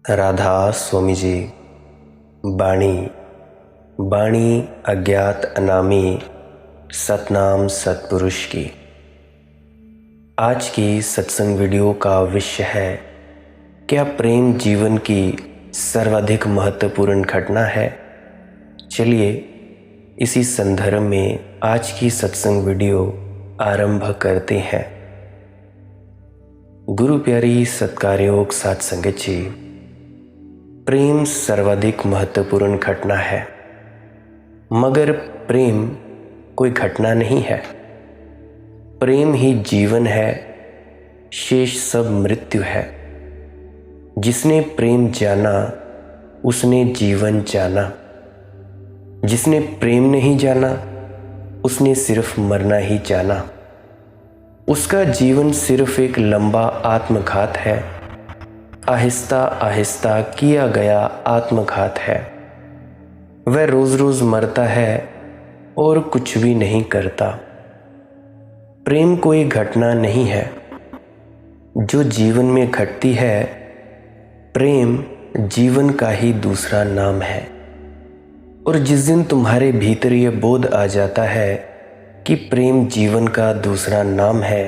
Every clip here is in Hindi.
राधा स्वामी जी। बाणी बाणी अज्ञात अनामी सतनाम सतपुरुष की। आज की सत्संग वीडियो का विषय है, क्या प्रेम जीवन की सर्वाधिक महत्वपूर्ण घटना है। चलिए इसी संदर्भ में आज की सत्संग वीडियो आरंभ करते हैं। गुरु प्यारी सत्कारयोग साथ संगत जी, प्रेम सर्वाधिक महत्वपूर्ण घटना है, मगर प्रेम कोई घटना नहीं है। प्रेम ही जीवन है, शेष सब मृत्यु है। जिसने प्रेम जाना उसने जीवन जाना, जिसने प्रेम नहीं जाना उसने सिर्फ मरना ही जाना। उसका जीवन सिर्फ एक लंबा आत्मघात है, आहिस्ता आहिस्ता किया गया आत्मघात है। वह रोज रोज मरता है और कुछ भी नहीं करता। प्रेम कोई घटना नहीं है जो जीवन में घटती है। प्रेम जीवन का ही दूसरा नाम है। और जिस दिन तुम्हारे भीतर यह बोध आ जाता है कि प्रेम जीवन का दूसरा नाम है,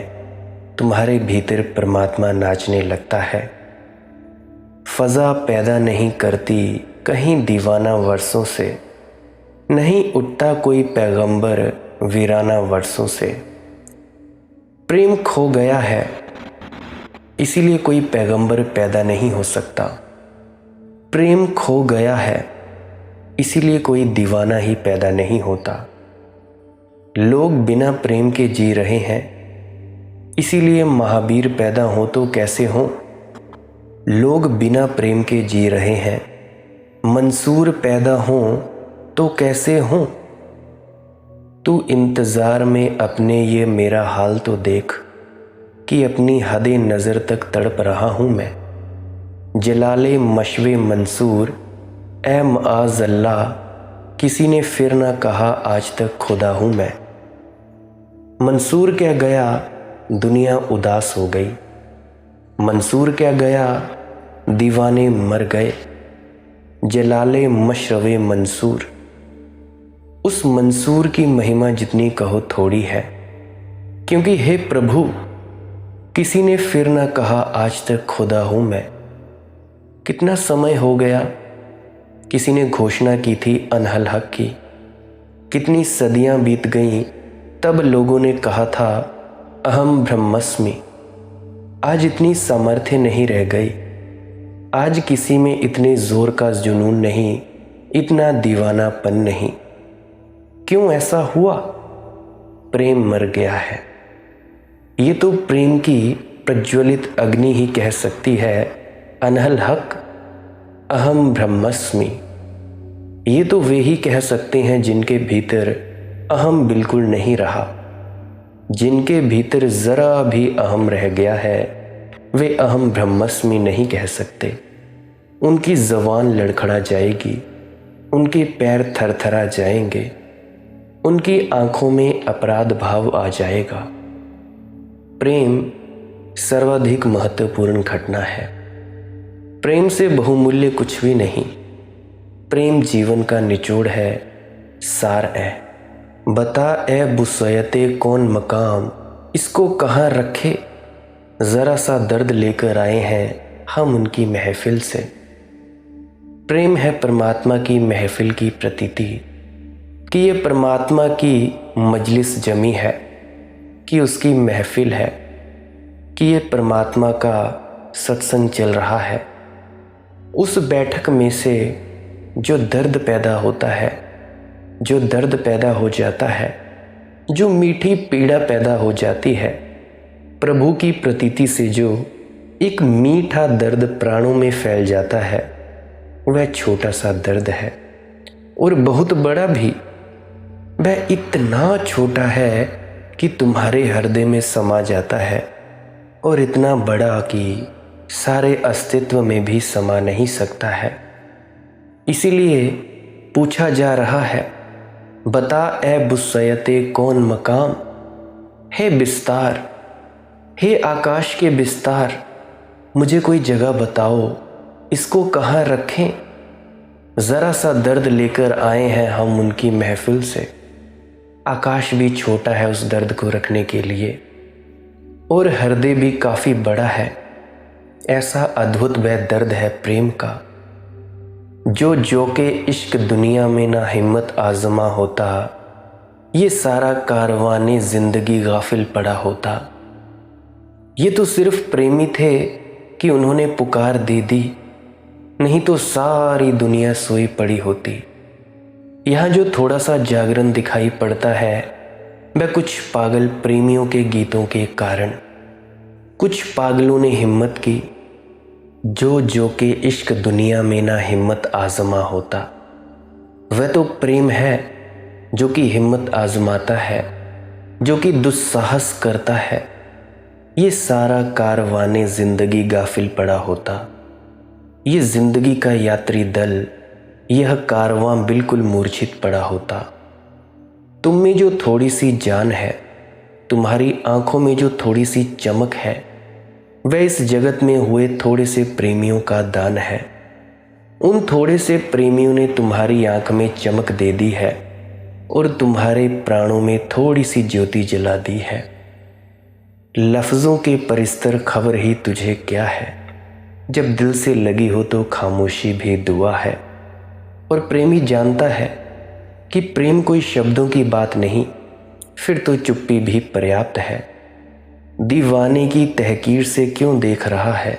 तुम्हारे भीतर परमात्मा नाचने लगता है। फजा पैदा नहीं करती कहीं दीवाना वर्षों से, नहीं उठता कोई पैगंबर वीराना वर्षों से। प्रेम खो गया है, इसीलिए कोई पैगंबर पैदा नहीं हो सकता। प्रेम खो गया है, इसीलिए कोई दीवाना ही पैदा नहीं होता। लोग बिना प्रेम के जी रहे हैं, इसीलिए महावीर पैदा हो तो कैसे हों। लोग बिना प्रेम के जी रहे हैं, मंसूर पैदा हों तो कैसे हों। तू इंतज़ार में अपने ये मेरा हाल तो देख, कि अपनी हदे नज़र तक तड़प रहा हूँ मैं। जलाले मशवे मंसूर ए माज़ अल्लाह, किसी ने फिर ना कहा आज तक खुदा हूँ मैं। मंसूर क्या गया दुनिया उदास हो गई, मंसूर क्या गया दीवाने मर गए। जलाले मशरवे मंसूर, उस मंसूर की महिमा जितनी कहो थोड़ी है, क्योंकि हे प्रभु किसी ने फिर ना कहा आज तक खुदा हूँ मैं। कितना समय हो गया किसी ने घोषणा की थी अनहल हक की। कितनी सदियां बीत गईं तब लोगों ने कहा था अहम ब्रह्मस्मि। आज इतनी सामर्थ्य नहीं रह गई, आज किसी में इतने जोर का जुनून नहीं, इतना दीवानापन नहीं। क्यों ऐसा हुआ? प्रेम मर गया है। ये तो प्रेम की प्रज्वलित अग्नि ही कह सकती है अनहल हक अहम ब्रह्मस्मि। ये तो वे ही कह सकते हैं जिनके भीतर अहम बिल्कुल नहीं रहा। जिनके भीतर जरा भी अहम रह गया है, वे अहम ब्रह्मस्मि नहीं कह सकते। उनकी ज़बान लड़खड़ा जाएगी, उनके पैर थरथरा जाएंगे, उनकी आंखों में अपराध भाव आ जाएगा। प्रेम सर्वाधिक महत्वपूर्ण घटना है। प्रेम से बहुमूल्य कुछ भी नहीं। प्रेम जीवन का निचोड़ है, सार है। बता ए बुसयते कौन मकाम, इसको कहाँ रखे। ज़रा सा दर्द लेकर आए हैं हम उनकी महफिल से। प्रेम है परमात्मा की महफिल की प्रतीति, कि ये परमात्मा की मजलिस जमी है, कि उसकी महफिल है, कि ये परमात्मा का सत्संग चल रहा है। उस बैठक में से जो दर्द पैदा होता है, जो दर्द पैदा हो जाता है, जो मीठी पीड़ा पैदा हो जाती है, प्रभु की प्रतीति से जो एक मीठा दर्द प्राणों में फैल जाता है, वह छोटा सा दर्द है। और बहुत बड़ा भी, वह इतना छोटा है कि तुम्हारे हृदय में समा जाता है, और इतना बड़ा कि सारे अस्तित्व में भी समा नहीं सकता है। इसीलिए पूछा जा रहा है, बता ए बुसयते कौन मकाम। हे बिस्तार, हे आकाश के बिस्तार, मुझे कोई जगह बताओ इसको कहाँ रखें? ज़रा सा दर्द लेकर आए हैं हम उनकी महफिल से। आकाश भी छोटा है उस दर्द को रखने के लिए, और हृदय भी काफ़ी बड़ा है। ऐसा अद्भुत वह दर्द है प्रेम का, जो के इश्क दुनिया में ना हिम्मत आजमा होता, ये सारा कारवाने ज़िंदगी गाफिल पड़ा होता। ये तो सिर्फ प्रेमी थे कि उन्होंने पुकार दे दी, नहीं तो सारी दुनिया सोई पड़ी होती। यहाँ जो थोड़ा सा जागरण दिखाई पड़ता है वह कुछ पागल प्रेमियों के गीतों के कारण। कुछ पागलों ने हिम्मत की, जो के इश्क दुनिया में ना हिम्मत आजमा होता। वह तो प्रेम है जो कि हिम्मत आजमाता है, जो कि दुस्साहस करता है। ये सारा कारवाने ज़िंदगी गाफिल पड़ा होता। ये ज़िंदगी का यात्री दल, यह कारवां बिल्कुल मूर्छित पड़ा होता। तुम में जो थोड़ी सी जान है, तुम्हारी आंखों में जो थोड़ी सी चमक है, वह इस जगत में हुए थोड़े से प्रेमियों का दान है। उन थोड़े से प्रेमियों ने तुम्हारी आंख में चमक दे दी है और तुम्हारे प्राणों में थोड़ी सी ज्योति जला दी है। लफ्ज़ों के परिस्तर खबर ही तुझे क्या है, जब दिल से लगी हो तो खामोशी भी दुआ है। और प्रेमी जानता है कि प्रेम कोई शब्दों की बात नहीं, फिर तो चुप्पी भी पर्याप्त है। दीवाने की तहकीर से क्यों देख रहा है,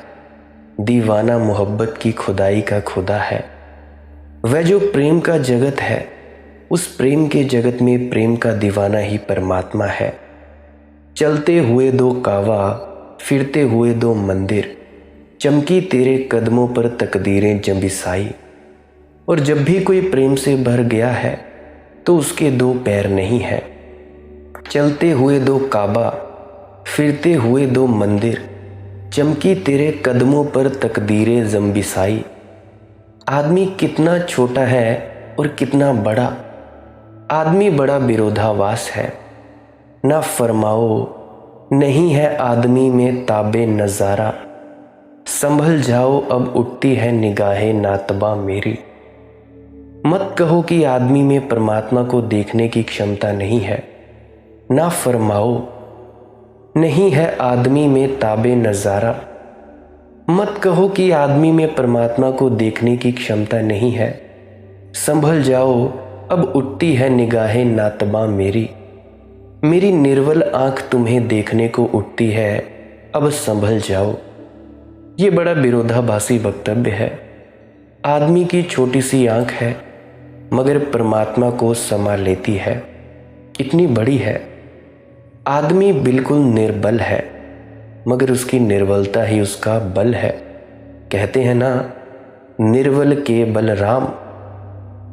दीवाना मोहब्बत की खुदाई का खुदा है। वह जो प्रेम का जगत है, उस प्रेम के जगत में प्रेम का दीवाना ही परमात्मा है। चलते हुए दो कावा, फिरते हुए दो मंदिर, चमकी तेरे कदमों पर तकदीरें जंबिसाई। और जब भी कोई प्रेम से भर गया है तो उसके दो पैर नहीं है। चलते हुए दो काबा, फिरते हुए दो मंदिर, चमकी तेरे कदमों पर तकदीरें जंबिसाई। आदमी कितना छोटा है और कितना बड़ा, आदमी बड़ा विरोधाभास है। ना फरमाओ नहीं है आदमी में ताबे नज़ारा, संभल जाओ अब उठती है निगाहे नातबा मेरी। मत कहो कि आदमी में परमात्मा को देखने की क्षमता नहीं है। ना फरमाओ नहीं है आदमी में ताबे नज़ारा, मत कहो कि आदमी में परमात्मा को देखने की क्षमता नहीं है। संभल जाओ अब उठती है निगाहें नातबा मेरी। मेरी निर्वल आंख तुम्हें देखने को उठती है, अब संभल जाओ। ये बड़ा विरोधाभासी वक्तव्य है। आदमी की छोटी सी आंख है मगर परमात्मा को समा लेती है, इतनी बड़ी है। आदमी बिल्कुल निर्बल है मगर उसकी निर्बलता ही उसका बल है। कहते हैं ना, निर्बल के बलराम।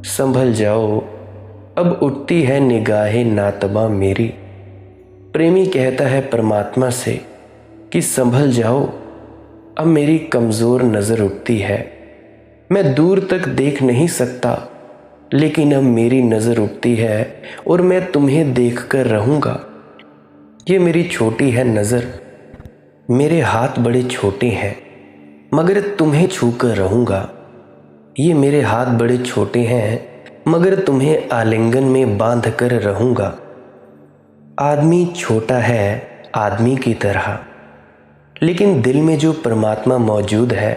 संभल जाओ अब उठती है निगाहें नातबा मेरी। प्रेमी कहता है परमात्मा से कि संभल जाओ, अब मेरी कमज़ोर नज़र उठती है। मैं दूर तक देख नहीं सकता, लेकिन अब मेरी नज़र उठती है और मैं तुम्हें देखकर रहूँगा। ये मेरी छोटी है नज़र, मेरे हाथ बड़े छोटे हैं मगर तुम्हें छूकर रहूँगा। ये मेरे हाथ बड़े छोटे हैं मगर तुम्हें आलिंगन में बांध कर रहूँगा। आदमी छोटा है आदमी की तरह, लेकिन दिल में जो परमात्मा मौजूद है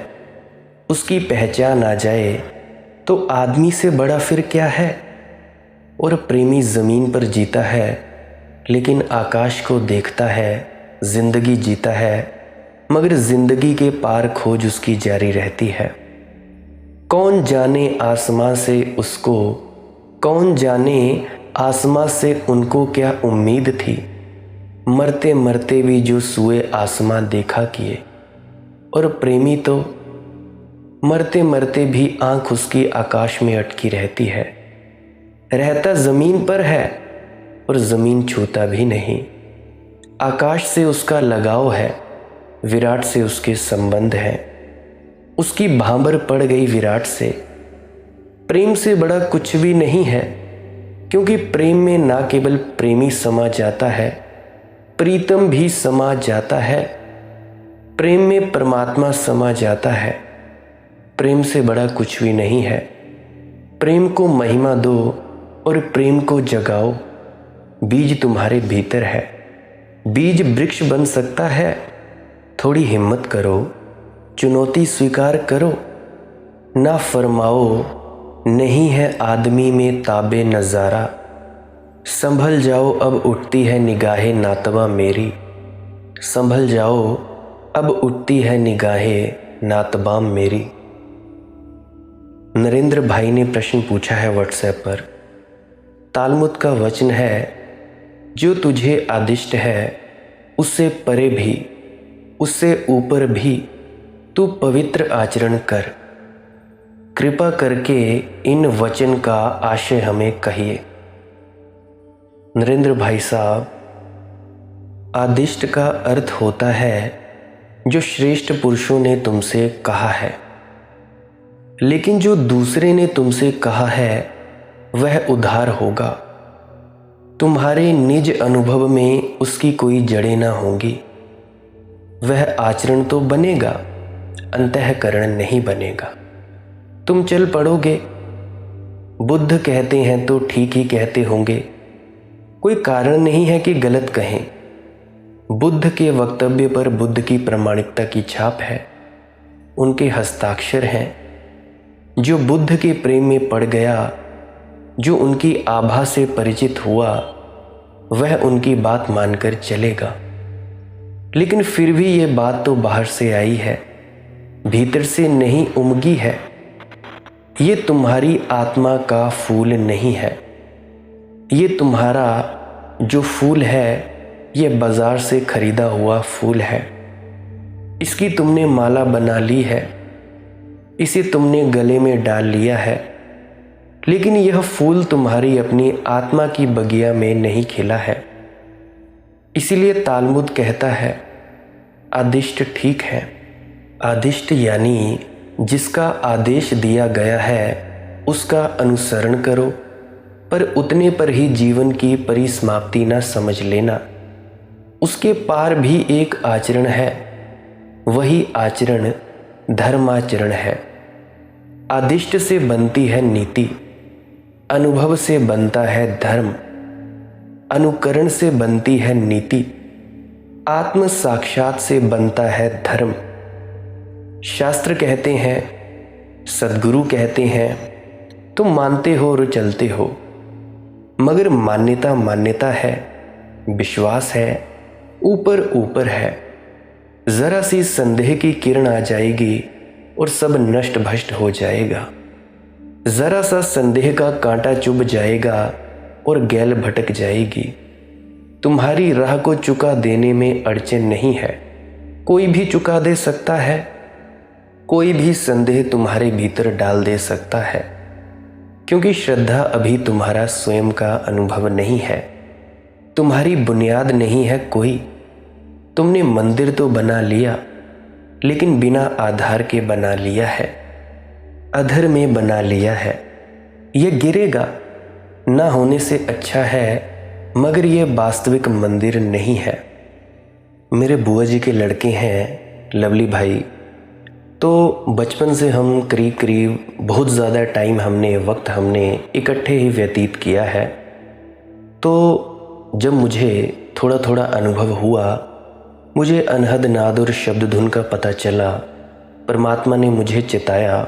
उसकी पहचान आ जाए तो आदमी से बड़ा फिर क्या है। और प्रेमी ज़मीन पर जीता है लेकिन आकाश को देखता है, ज़िंदगी जीता है मगर ज़िंदगी के पार खोज उसकी जारी रहती है। कौन जाने आसमां से उसको, कौन जाने आसमां से उनको क्या उम्मीद थी, मरते मरते भी जो सुए आसमां देखा किए। और प्रेमी तो मरते मरते भी आंख उसकी आकाश में अटकी रहती है। रहता ज़मीन पर है और ज़मीन छूता भी नहीं। आकाश से उसका लगाव है, विराट से उसके संबंध हैं। उसकी भांबर पड़ गई विराट से। प्रेम से बड़ा कुछ भी नहीं है, क्योंकि प्रेम में ना केवल प्रेमी समा जाता है, प्रीतम भी समा जाता है। प्रेम में परमात्मा समा जाता है। प्रेम से बड़ा कुछ भी नहीं है। प्रेम को महिमा दो और प्रेम को जगाओ। बीज तुम्हारे भीतर है, बीज वृक्ष बन सकता है। थोड़ी हिम्मत करो, चुनौती स्वीकार करो। ना फरमाओ नहीं है आदमी में ताबे नज़ारा। संभल जाओ अब उठती है निगाहे नातबा मेरी। संभल जाओ अब उठती है निगाहे नातबाम मेरी। नरेंद्र भाई ने प्रश्न पूछा है व्हाट्सएप पर। तालमुद का वचन है, जो तुझे आदिष्ट है उससे परे भी, उससे ऊपर भी तू पवित्र आचरण कर। कृपा करके इन वचन का आशय हमें कहिए। नरेंद्र भाई साहब, आदिष्ट का अर्थ होता है जो श्रेष्ठ पुरुषों ने तुमसे कहा है, लेकिन जो दूसरे ने तुमसे कहा है वह उधार होगा। तुम्हारे निज अनुभव में उसकी कोई जड़ें ना होंगी। वह आचरण तो बनेगा, अंतःकरण नहीं बनेगा। तुम चल पड़ोगे। बुद्ध कहते हैं तो ठीक ही कहते होंगे, कोई कारण नहीं है कि गलत कहें। बुद्ध के वक्तव्य पर बुद्ध की प्रामाणिकता की छाप है, उनके हस्ताक्षर हैं। जो बुद्ध के प्रेम में पड़ गया, जो उनकी आभा से परिचित हुआ, वह उनकी बात मानकर चलेगा। लेकिन फिर भी ये बात तो बाहर से आई है, भीतर से नहीं उमगी है। ये तुम्हारी आत्मा का फूल नहीं है। ये तुम्हारा जो फूल है, ये बाजार से खरीदा हुआ फूल है। इसकी तुमने माला बना ली है, इसे तुमने गले में डाल लिया है, लेकिन यह फूल तुम्हारी अपनी आत्मा की बगिया में नहीं खिला है। इसीलिए तालमुद कहता है, आदिष्ट ठीक है। आदिष्ट यानी जिसका आदेश दिया गया है उसका अनुसरण करो, पर उतने पर ही जीवन की परिसमाप्ति न समझ लेना। उसके पार भी एक आचरण है, वही आचरण धर्माचरण है। आदिष्ट से बनती है नीति, अनुभव से बनता है धर्म, अनुकरण से बनती है नीति, आत्म साक्षात से बनता है धर्म। शास्त्र कहते हैं, सद्गुरु कहते हैं, तुम मानते हो और चलते हो, मगर मान्यता मान्यता है, विश्वास है, ऊपर ऊपर है। जरा सी संदेह की किरण आ जाएगी और सब नष्ट भ्रष्ट हो जाएगा। जरा सा संदेह का कांटा चुभ जाएगा और गैल भटक जाएगी। तुम्हारी राह को चुका देने में अड़चन नहीं है, कोई भी चुका दे सकता है। कोई भी संदेह तुम्हारे भीतर डाल दे सकता है, क्योंकि श्रद्धा अभी तुम्हारा स्वयं का अनुभव नहीं है, तुम्हारी बुनियाद नहीं है कोई। तुमने मंदिर तो बना लिया, लेकिन बिना आधार के बना लिया है, अधर में बना लिया है। यह गिरेगा, ना होने से अच्छा है, मगर यह वास्तविक मंदिर नहीं है। मेरे बुआ जी के लड़के हैं लवली भाई, तो बचपन से हम करीब करीब बहुत ज़्यादा टाइम वक्त हमने इकट्ठे ही व्यतीत किया है। तो जब मुझे थोड़ा थोड़ा अनुभव हुआ, मुझे अनहद नाद और शब्द धुन का पता चला, परमात्मा ने मुझे चिताया,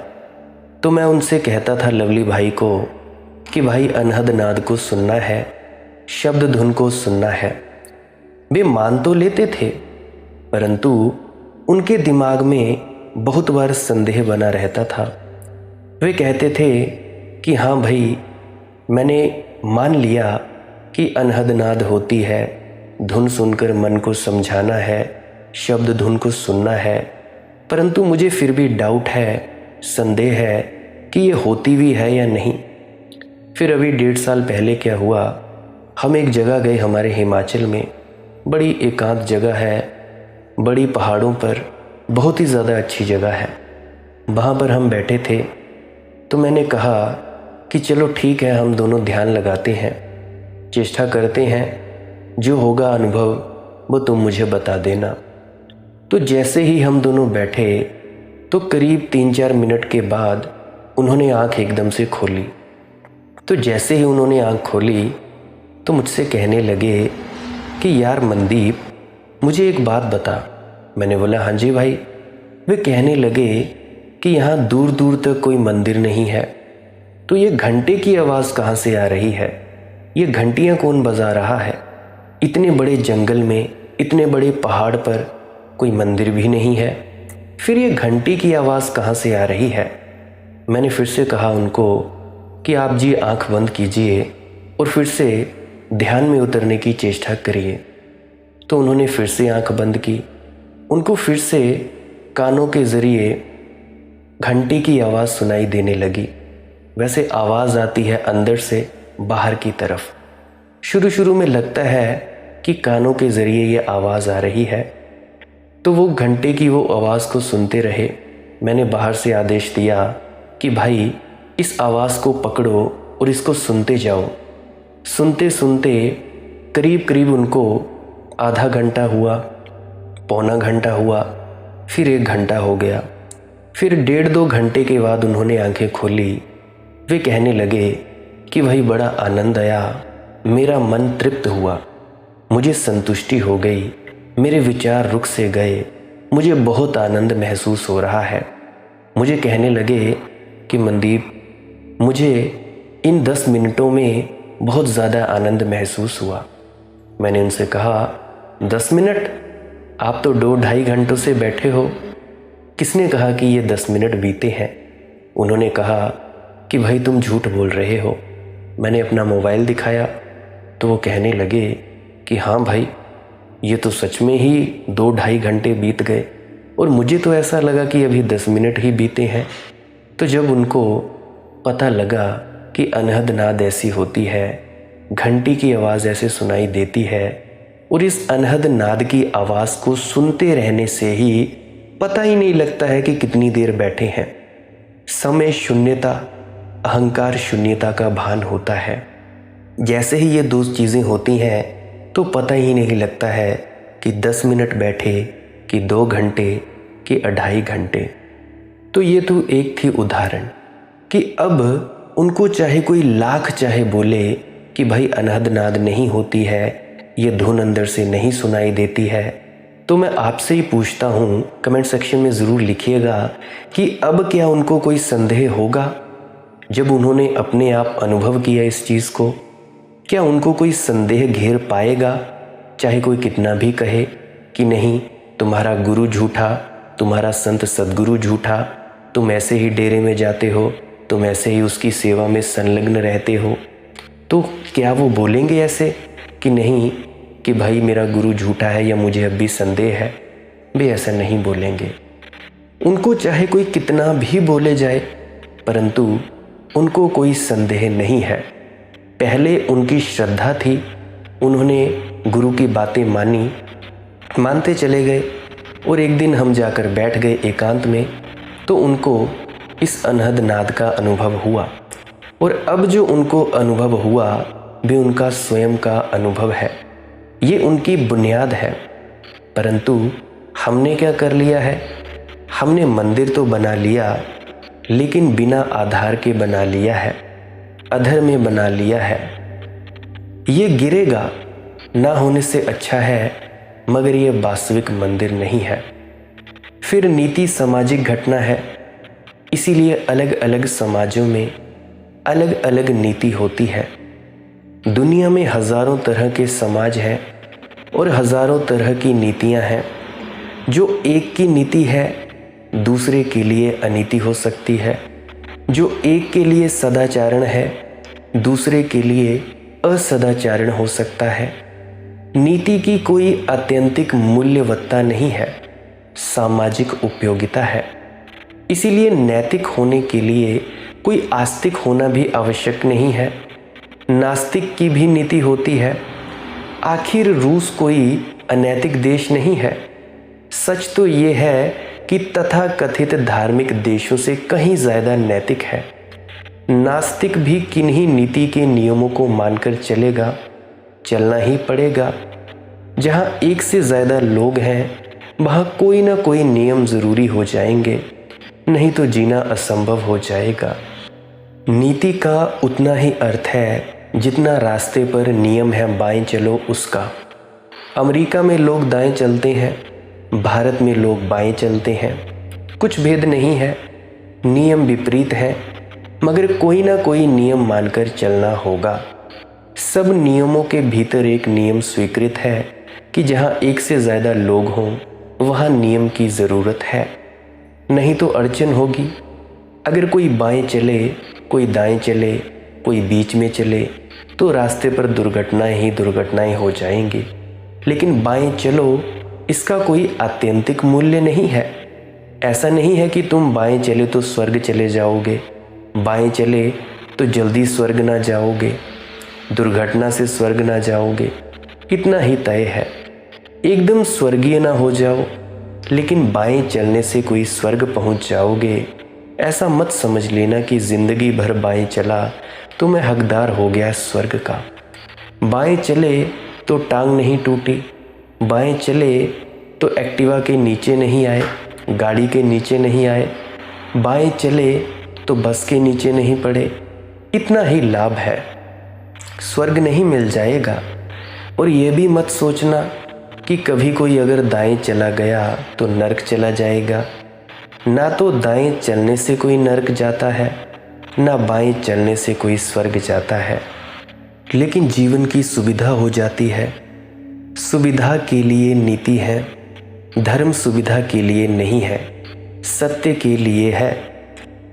तो मैं उनसे कहता था लवली भाई को कि भाई अनहद नाद को सुनना है, शब्द धुन को सुनना है। वे मान तो लेते थे, परंतु उनके दिमाग में बहुत बार संदेह बना रहता था। वे कहते थे कि हाँ भाई, मैंने मान लिया कि अनहद नाद होती है, धुन सुनकर मन को समझाना है, शब्द धुन को सुनना है, परंतु मुझे फिर भी डाउट है, संदेह है कि ये होती भी है या नहीं। फिर अभी 1.5 साल पहले क्या हुआ, हम एक जगह गए हमारे हिमाचल में, बड़ी एकांत जगह है, बड़ी पहाड़ों पर, बहुत ही ज़्यादा अच्छी जगह है। वहाँ पर हम बैठे थे, तो मैंने कहा कि चलो ठीक है, हम दोनों ध्यान लगाते हैं, चेष्टा करते हैं, जो होगा अनुभव वो तुम मुझे बता देना। तो जैसे ही हम दोनों बैठे तो करीब 3-4 मिनट के बाद उन्होंने आंख एकदम से खोली। तो जैसे ही उन्होंने आंख खोली तो मुझसे कहने लगे कि यार मनदीप, मुझे एक बात बता। मैंने बोला हाँ जी भाई। वे कहने लगे कि यहाँ दूर दूर तक कोई मंदिर नहीं है, तो ये घंटे की आवाज़ कहाँ से आ रही है? ये घंटियाँ कौन बजा रहा है? इतने बड़े जंगल में, इतने बड़े पहाड़ पर कोई मंदिर भी नहीं है, फिर ये घंटी की आवाज़ कहाँ से आ रही है? मैंने फिर से कहा उनको कि आप जी आंख बंद कीजिए और फिर से ध्यान में उतरने की चेष्टा करिए। तो उन्होंने फिर से आंख बंद की। उनको फिर से कानों के ज़रिए घंटी की आवाज़ सुनाई देने लगी। वैसे आवाज़ आती है अंदर से बाहर की तरफ। शुरू में लगता है कि कानों के ज़रिए ये आवाज़ आ रही है, तो वो घंटे की वो आवाज़ को सुनते रहे। मैंने बाहर से आदेश दिया कि भाई इस आवाज़ को पकड़ो और इसको सुनते जाओ। सुनते सुनते करीब उनको आधा घंटा हुआ, पौना घंटा हुआ, फिर 1 घंटा हो गया। फिर 1.5-2 घंटे के बाद उन्होंने आंखें खोली। वे कहने लगे कि भाई बड़ा आनंद आया, मेरा मन तृप्त हुआ, मुझे संतुष्टि हो गई, मेरे विचार रुक से गए, मुझे बहुत आनंद महसूस हो रहा है। मुझे कहने लगे कि मनदीप, मुझे इन 10 मिनटों में बहुत ज़्यादा आनंद महसूस हुआ। मैंने उनसे कहा 10 मिनट? आप तो 2-2.5 घंटों से बैठे हो, किसने कहा कि ये 10 मिनट बीते हैं? उन्होंने कहा कि भाई तुम झूठ बोल रहे हो। मैंने अपना मोबाइल दिखाया तो वो कहने लगे कि हाँ भाई, ये तो सच में ही 2-2.5 घंटे बीत गए और मुझे तो ऐसा लगा कि अभी 10 मिनट ही बीते हैं। तो जब उनको पता लगा कि अनहद नाद ऐसी होती है, घंटी की आवाज़ ऐसे सुनाई देती है और इस अनहद नाद की आवाज़ को सुनते रहने से ही पता ही नहीं लगता है कि कितनी देर बैठे हैं। समय शून्यता, अहंकार शून्यता का भान होता है। जैसे ही ये 2 चीज़ें होती हैं तो पता ही नहीं लगता है कि 10 मिनट बैठे कि 2 घंटे कि 2.5 घंटे। तो ये तो एक थी उदाहरण कि अब उनको चाहे कोई लाख चाहे बोले कि भाई अनहद नाद नहीं होती है, ये धुन अंदर से नहीं सुनाई देती है, तो मैं आपसे ही पूछता हूँ, कमेंट सेक्शन में ज़रूर लिखिएगा कि अब क्या उनको कोई संदेह होगा जब उन्होंने अपने आप अनुभव किया इस चीज़ को? क्या उनको कोई संदेह घेर पाएगा, चाहे कोई कितना भी कहे कि नहीं तुम्हारा गुरु झूठा, तुम्हारा संत सदगुरु झूठा, तुम ऐसे ही डेरे में जाते हो, तुम ऐसे ही उसकी सेवा में संलग्न रहते हो? तो क्या वो बोलेंगे ऐसे कि नहीं कि भाई मेरा गुरु झूठा है या मुझे अब भी संदेह है? वे ऐसा नहीं बोलेंगे। उनको चाहे कोई कितना भी बोले जाए, परंतु उनको कोई संदेह नहीं है। पहले उनकी श्रद्धा थी, उन्होंने गुरु की बातें मानी, मानते चले गए और एक दिन हम जाकर बैठ गए एकांत में, तो उनको इस अनहद नाद का अनुभव हुआ। और अब जो उनको अनुभव हुआ भी उनका स्वयं का अनुभव है, ये उनकी बुनियाद है। परंतु हमने क्या कर लिया है? हमने मंदिर तो बना लिया, लेकिन बिना आधार के बना लिया है, अधर में बना लिया है। ये गिरेगा ना होने से अच्छा है, मगर ये वास्तविक मंदिर नहीं है। फिर नीति सामाजिक घटना है, इसीलिए अलग अलग समाजों में अलग अलग नीति होती है। दुनिया में हज़ारों तरह के समाज हैं और हज़ारों तरह की नीतियां हैं। जो एक की नीति है दूसरे के लिए अनीति हो सकती है, जो एक के लिए सदाचारण है दूसरे के लिए असदाचारण हो सकता है। नीति की कोई आत्यंतिक मूल्यवत्ता नहीं है, सामाजिक उपयोगिता है। इसीलिए नैतिक होने के लिए कोई आस्तिक होना भी आवश्यक नहीं है, नास्तिक की भी नीति होती है। आखिर रूस कोई अनैतिक देश नहीं है। सच तो ये है कि तथाकथित धार्मिक देशों से कहीं ज़्यादा नैतिक है। नास्तिक भी किन्हीं नीति के नियमों को मानकर चलेगा, चलना ही पड़ेगा। जहाँ एक से ज़्यादा लोग हैं वहाँ कोई ना कोई नियम ज़रूरी हो जाएंगे। नहीं तो जीना असंभव हो जाएगा। नीति का उतना ही अर्थ है जितना रास्ते पर नियम है बाएं चलो उसका। अमेरिका में लोग दाएं चलते हैं, भारत में लोग बाएं चलते हैं। कुछ भेद नहीं है, नियम विपरीत है, मगर कोई ना कोई नियम मानकर चलना होगा। सब नियमों के भीतर एक नियम स्वीकृत है कि जहाँ एक से ज़्यादा लोग हों वहाँ नियम की ज़रूरत है, नहीं तो अड़चन होगी। अगर कोई बाएं चले, कोई दाएं चले, कोई बीच में चले तो रास्ते पर दुर्घटनाएं हो जाएंगी। लेकिन बाएं चलो, इसका कोई आत्यंतिक मूल्य नहीं है। ऐसा नहीं है कि तुम बाएं चले तो स्वर्ग चले जाओगे, बाएं चले तो जल्दी स्वर्ग ना जाओगे, दुर्घटना से स्वर्ग ना जाओगे। इतना ही तय है, एकदम स्वर्गीय ना हो जाओ, लेकिन बाएं चलने से कोई स्वर्ग पहुंच जाओगे। ऐसा मत समझ लेना कि जिंदगी भर बाएं चला तो मैं हकदार हो गया स्वर्ग का। बाएं चले तो टांग नहीं टूटी, बाएं चले तो एक्टिवा के नीचे नहीं आए, गाड़ी के नीचे नहीं आए, बाएं चले तो बस के नीचे नहीं पड़े। इतना ही लाभ है, स्वर्ग नहीं मिल जाएगा। और ये भी मत सोचना कि कभी कोई अगर दाएं चला गया तो नरक चला जाएगा। ना तो दाएं चलने से कोई नरक जाता है, ना बाएं चलने से कोई स्वर्ग जाता है। लेकिन जीवन की सुविधा हो जाती है। सुविधा के लिए नीति है, धर्म सुविधा के लिए नहीं है, सत्य के लिए है।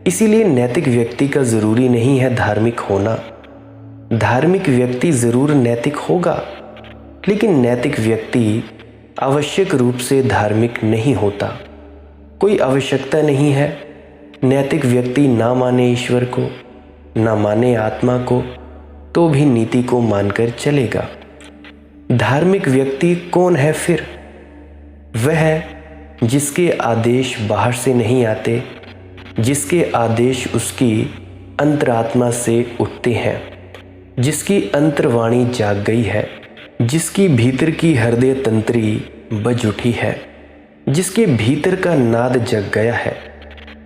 इसीलिए नैतिक व्यक्ति का ज़रूरी नहीं है धार्मिक होना। धार्मिक व्यक्ति ज़रूर नैतिक होगा, लेकिन नैतिक व्यक्ति आवश्यक रूप से धार्मिक नहीं होता। कोई आवश्यकता नहीं है नैतिक व्यक्ति ना माने ईश्वर को, ना माने आत्मा को, तो भी नीति को मानकर चलेगा। धार्मिक व्यक्ति कौन है फिर? वह है जिसके आदेश बाहर से नहीं आते, जिसके आदेश उसकी अंतरात्मा से उठते हैं, जिसकी अंतर्वाणी जाग गई है, जिसकी भीतर की हृदय तंत्री बज उठी है, जिसके भीतर का नाद जग गया है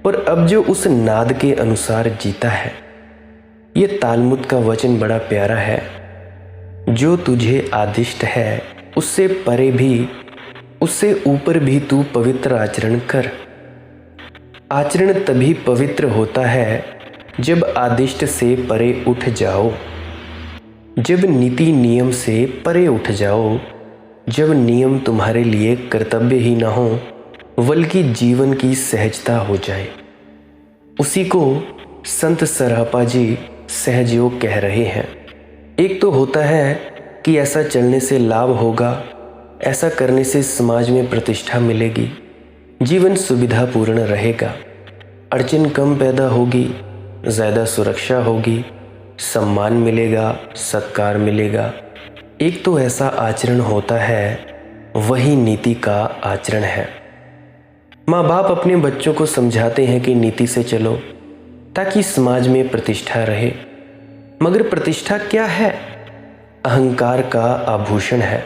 और अब जो उस नाद के अनुसार जीता है। ये तालमुद का वचन बड़ा प्यारा है। जो तुझे आदिष्ट है उससे परे भी, उससे ऊपर भी तू पवित्र आचरण कर। आचरण तभी पवित्र होता है जब आदिष्ट से परे उठ जाओ, जब नीति नियम से परे उठ जाओ, जब नियम तुम्हारे लिए कर्तव्य ही ना हो बल्कि जीवन की सहजता हो जाए। उसी को संत सरापा जी सहजयोग कह रहे हैं। एक तो होता है कि ऐसा चलने से लाभ होगा, ऐसा करने से समाज में प्रतिष्ठा मिलेगी, जीवन सुविधापूर्ण रहेगा, अड़चन कम पैदा होगी, ज़्यादा सुरक्षा होगी, सम्मान मिलेगा, सत्कार मिलेगा। एक तो ऐसा आचरण होता है, वही नीति का आचरण है। माँ बाप अपने बच्चों को समझाते हैं कि नीति से चलो ताकि समाज में प्रतिष्ठा रहे, मगर प्रतिष्ठा क्या है? अहंकार का आभूषण है।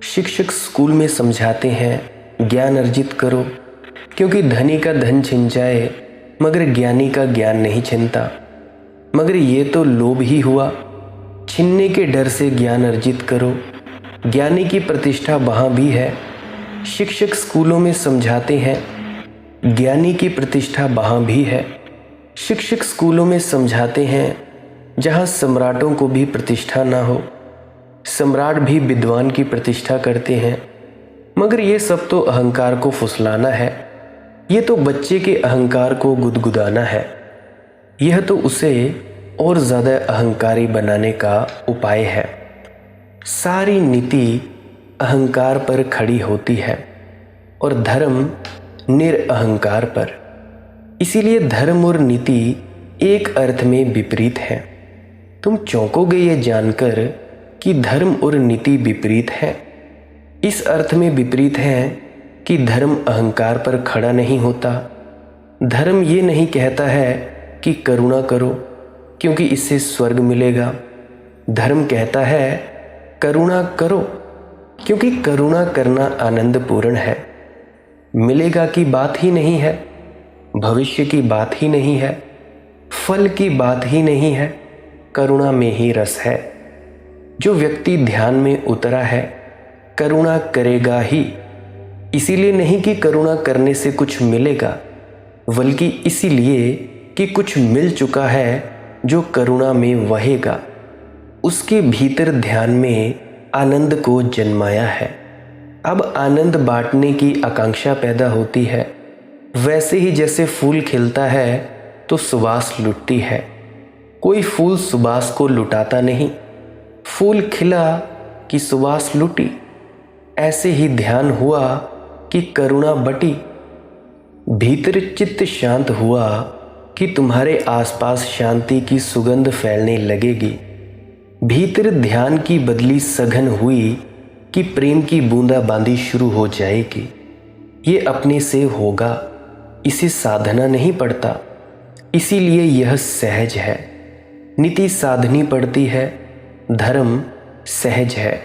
शिक्षक स्कूल में समझाते हैं ज्ञान अर्जित करो, क्योंकि धनी का धन छिन जाए मगर ज्ञानी का ज्ञान नहीं छिनता। मगर ये तो लोभ ही हुआ, छिनने के डर से ज्ञान अर्जित करो। ज्ञानी की प्रतिष्ठा वहाँ भी है। शिक्षक स्कूलों में समझाते हैं ज्ञानी की प्रतिष्ठा वहाँ भी है। शिक्षक स्कूलों में समझाते हैं जहाँ सम्राटों को भी प्रतिष्ठा ना हो, सम्राट भी विद्वान की प्रतिष्ठा करते हैं। मगर ये सब तो अहंकार को फुसलाना है, ये तो बच्चे के अहंकार को गुदगुदाना है, यह तो उसे और ज़्यादा अहंकारी बनाने का उपाय है। सारी नीति अहंकार पर खड़ी होती है और धर्म निरअहंकार पर। इसीलिए धर्म और नीति एक अर्थ में विपरीत है। तुम चौंकोगे ये जानकर कि धर्म और नीति विपरीत है। इस अर्थ में विपरीत है कि धर्म अहंकार पर खड़ा नहीं होता। धर्म ये नहीं कहता है कि करुणा करो क्योंकि इससे स्वर्ग मिलेगा। धर्म कहता है करुणा करो क्योंकि करुणा करना आनंदपूर्ण है। मिलेगा की बात ही नहीं है। भविष्य की बात ही नहीं है, फल की बात ही नहीं है, करुणा में ही रस है। जो व्यक्ति ध्यान में उतरा है करुणा करेगा ही। इसीलिए नहीं कि करुणा करने से कुछ मिलेगा, बल्कि इसीलिए कि कुछ मिल चुका है जो करुणा में वहेगा। उसके भीतर ध्यान में आनंद को जन्माया है। अब आनंद बांटने की आकांक्षा पैदा होती है। वैसे ही जैसे फूल खिलता है तो सुबास लुटती है। कोई फूल सुबास को लुटाता नहीं, फूल खिला कि सुबास लुटी। ऐसे ही ध्यान हुआ कि करुणा बटी। भीतर चित्त शांत हुआ कि तुम्हारे आसपास शांति की सुगंध फैलने लगेगी। भीतर ध्यान की बदली सघन हुई कि प्रेम की बूंदाबांदी शुरू हो जाएगी। ये अपने से होगा, इसे साधना नहीं पड़ता, इसीलिए यह सहज है। नीति साधनी पड़ती है, धर्म सहज है।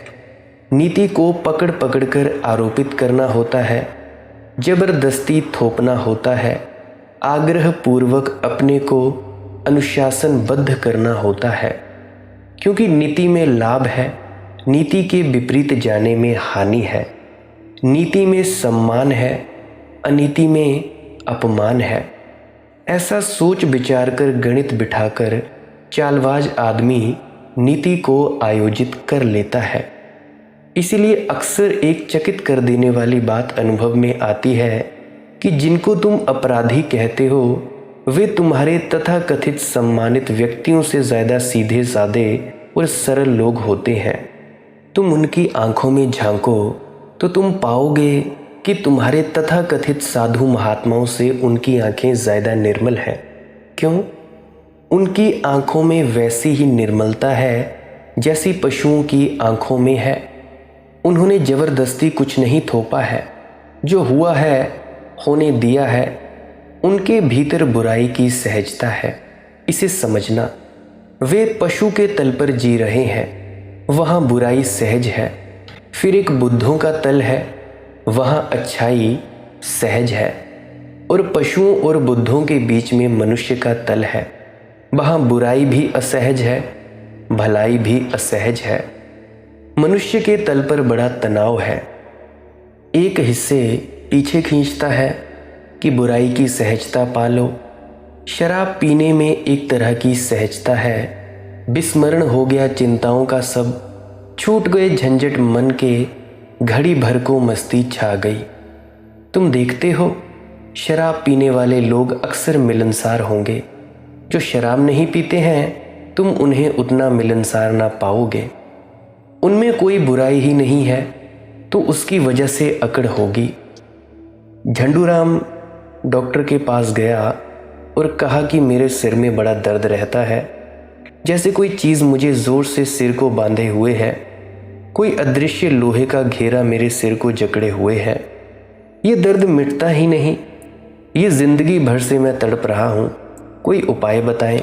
नीति को पकड़ पकड़ कर आरोपित करना होता है, जबरदस्ती थोपना होता है, आग्रह पूर्वक अपने को अनुशासनबद्ध करना होता है। क्योंकि नीति में लाभ है, नीति के विपरीत जाने में हानि है। नीति में सम्मान है, अनीति में अपमान है। ऐसा सोच विचार कर गणित बिठाकर चालबाज आदमी नीति को आयोजित कर लेता है। इसीलिए अक्सर एक चकित कर देने वाली बात अनुभव में आती है कि जिनको तुम अपराधी कहते हो वे तुम्हारे तथाकथित सम्मानित व्यक्तियों से ज़्यादा सीधे साधे और सरल लोग होते हैं। तुम उनकी आंखों में झांको तो तुम पाओगे कि तुम्हारे तथाकथित साधु महात्माओं से उनकी आंखें ज़्यादा निर्मल हैं। क्यों? उनकी आंखों में वैसी ही निर्मलता है जैसी पशुओं की आंखों में है। उन्होंने ज़बरदस्ती कुछ नहीं थोपा है, जो हुआ है होने दिया है। उनके भीतर बुराई की सहजता है, इसे समझना। वे पशु के तल पर जी रहे हैं, वहाँ बुराई सहज है। फिर एक बुद्धों का तल है, वहाँ अच्छाई सहज है। और पशुओं और बुद्धों के बीच में मनुष्य का तल है, वहाँ बुराई भी असहज है, भलाई भी असहज है। मनुष्य के तल पर बड़ा तनाव है। एक हिस्से पीछे खींचता है कि बुराई की सहजता पालो। शराब पीने में एक तरह की सहजता है। विस्मरण हो गया चिंताओं का सब, छूट गए झंझट मन के, घड़ी भर को मस्ती छा गई। तुम देखते हो शराब पीने वाले लोग अक्सर मिलनसार होंगे। जो शराब नहीं पीते हैं तुम उन्हें उतना मिलनसार ना पाओगे। उनमें कोई बुराई ही नहीं है तो उसकी वजह से अकड़ होगी। झंडूराम डॉक्टर के पास गया और कहा कि मेरे सिर में बड़ा दर्द रहता है, जैसे कोई चीज़ मुझे ज़ोर से सिर को बांधे हुए है। कोई अदृश्य लोहे का घेरा मेरे सिर को जकड़े हुए है। ये दर्द मिटता ही नहीं। ये जिंदगी भर से मैं तड़प रहा हूँ, कोई उपाय बताएं।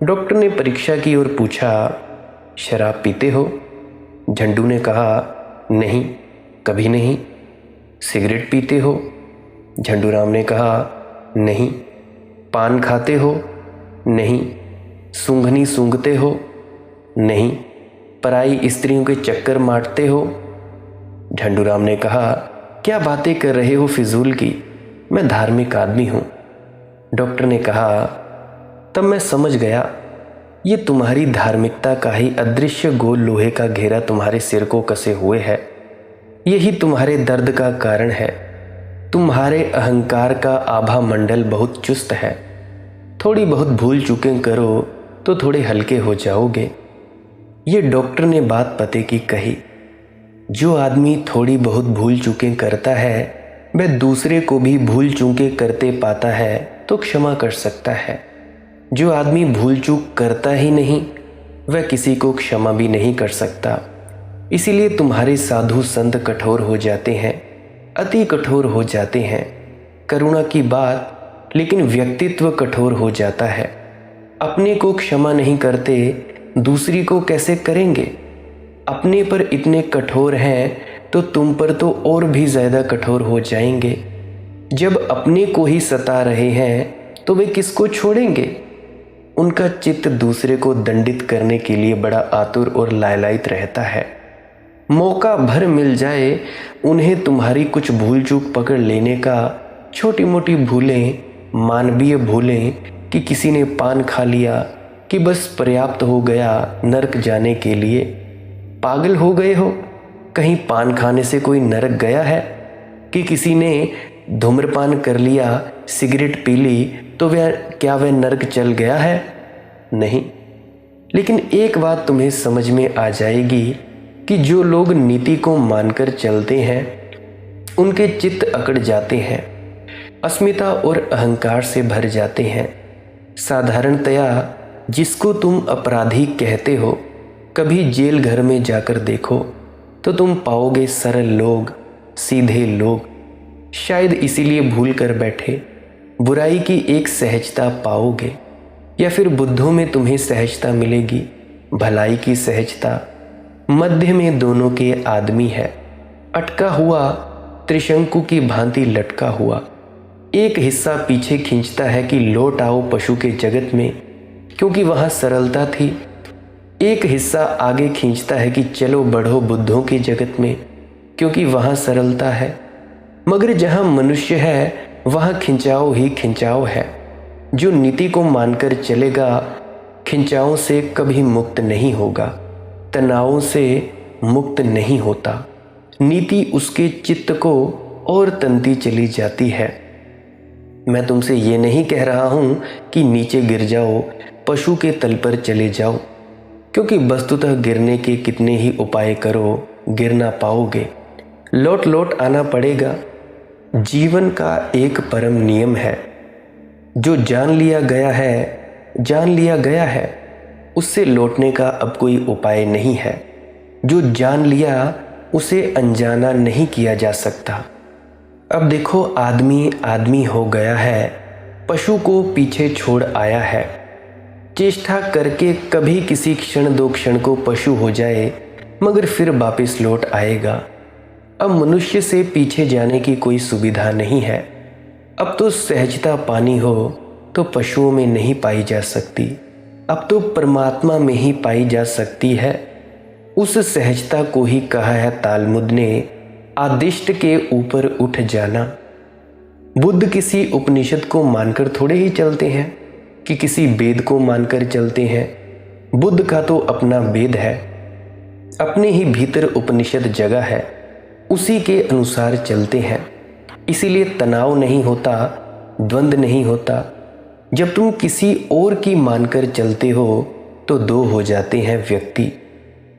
डॉक्टर ने परीक्षा की और पूछा, शराब पीते हो? झंडू ने कहा, नहीं, कभी नहीं। सिगरेट पीते हो? झंडूराम ने कहा, नहीं। पान खाते हो? नहीं। सूंघनी सूंघते हो? नहीं। पराई स्त्रियों के चक्कर मारते हो? झंडूराम ने कहा, क्या बातें कर रहे हो फिजूल की, मैं धार्मिक आदमी हूँ। डॉक्टर ने कहा, तब मैं समझ गया ये तुम्हारी धार्मिकता का ही अदृश्य गोल लोहे का घेरा तुम्हारे सिर को कसे हुए है। यही तुम्हारे दर्द का कारण है। तुम्हारे अहंकार का आभा मंडल बहुत चुस्त है। थोड़ी बहुत भूल चूकें करो तो थोड़े हल्के हो जाओगे। ये डॉक्टर ने बात पते की कही। जो आदमी थोड़ी बहुत भूल चूकें करता है वह दूसरे को भी भूल चूकें करते पाता है तो क्षमा कर सकता है। जो आदमी भूल चूक करता ही नहीं वह किसी को क्षमा भी नहीं कर सकता। इसीलिए तुम्हारे साधु संत कठोर हो जाते हैं, अति कठोर हो जाते हैं। करुणा की बात, लेकिन व्यक्तित्व कठोर हो जाता है। अपने को क्षमा नहीं करते, दूसरी को कैसे करेंगे? अपने पर इतने कठोर हैं तो तुम पर तो और भी ज़्यादा कठोर हो जाएंगे। जब अपने को ही सता रहे हैं तो वे किसको छोड़ेंगे। उनका चित्त दूसरे को दंडित करने के लिए बड़ा आतुर और लालायित रहता है। मौका भर मिल जाए उन्हें तुम्हारी कुछ भूल चूक पकड़ लेने का। छोटी मोटी भूलें, मानवीय भूलें कि किसी ने पान खा लिया कि बस पर्याप्त हो गया नरक जाने के लिए। पागल हो गए हो? कहीं पान खाने से कोई नरक गया है? कि किसी ने धूम्रपान कर लिया, सिगरेट पी ली तो क्या वह नरक चल गया है? नहीं। लेकिन एक बात तुम्हें समझ में आ जाएगी कि जो लोग नीति को मानकर चलते हैं उनके चित्त अकड़ जाते हैं, अस्मिता और अहंकार से भर जाते हैं। साधारणतया जिसको तुम अपराधी कहते हो, कभी जेल घर में जाकर देखो तो तुम पाओगे सरल लोग, सीधे लोग। शायद इसीलिए भूल कर बैठे बुराई की एक सहजता पाओगे, या फिर बुद्धों में तुम्हें सहजता मिलेगी, भलाई की सहजता। मध्य में दोनों के आदमी है, अटका हुआ त्रिशंकु की भांति लटका हुआ। एक हिस्सा पीछे खींचता है कि लौट आओ पशु के जगत में, क्योंकि वहाँ सरलता थी। एक हिस्सा आगे खींचता है कि चलो बढ़ो बुद्धों के जगत में, क्योंकि वहाँ सरलता है। मगर जहाँ मनुष्य है वहाँ खिंचाव ही खिंचाव है। जो नीति को मानकर चलेगा खिंचावों से कभी मुक्त नहीं होगा, तनावों से मुक्त नहीं होता। नीति उसके चित्त को और तनती चली जाती है। मैं तुमसे ये नहीं कह रहा हूँ कि नीचे गिर जाओ, पशु के तल पर चले जाओ, क्योंकि वस्तुतः गिरने के कितने ही उपाय करो गिर ना पाओगे, लौट लौट आना पड़ेगा। जीवन का एक परम नियम है, जो जान लिया गया है, उससे लौटने का अब कोई उपाय नहीं है। जो जान लिया उसे अनजाना नहीं किया जा सकता। अब देखो, आदमी आदमी हो गया है, पशु को पीछे छोड़ आया है। चेष्टा करके कभी किसी क्षण दो क्षण को पशु हो जाए, मगर फिर वापस लौट आएगा। अब मनुष्य से पीछे जाने की कोई सुविधा नहीं है। अब तो सहजता पानी हो तो पशुओं में नहीं पाई जा सकती, अब तो परमात्मा में ही पाई जा सकती है। उस सहजता को ही कहा है तालमुद ने, आदिष्ट के ऊपर उठ जाना। बुद्ध किसी उपनिषद को मानकर थोड़े ही चलते हैं कि किसी वेद को मानकर चलते हैं। बुद्ध का तो अपना वेद है, अपने ही भीतर उपनिषद जगह है, उसी के अनुसार चलते हैं। इसीलिए तनाव नहीं होता, द्वंद्व नहीं होता। जब तुम किसी और की मानकर चलते हो तो दो हो जाते हैं व्यक्ति।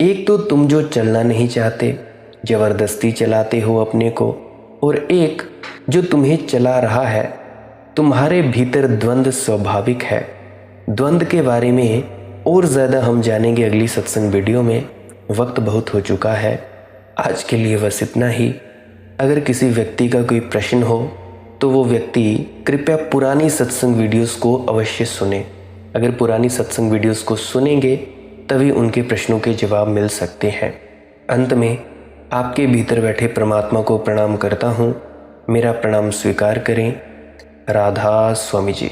एक तो तुम जो चलना नहीं चाहते, जबरदस्ती चलाते हो अपने को, और एक जो तुम्हें चला रहा है। तुम्हारे भीतर द्वंद्व स्वाभाविक है। द्वंद्व के बारे में और ज़्यादा हम जानेंगे अगली सत्संग वीडियो में। वक्त बहुत हो चुका है, आज के लिए बस इतना ही। अगर किसी व्यक्ति का कोई प्रश्न हो तो वो व्यक्ति कृपया पुरानी सत्संग वीडियोस को अवश्य सुने। अगर पुरानी सत्संग वीडियोस को सुनेंगे तभी उनके प्रश्नों के जवाब मिल सकते हैं। अंत में आपके भीतर बैठे परमात्मा को प्रणाम करता हूँ। मेरा प्रणाम स्वीकार करें। राधा स्वामी जी।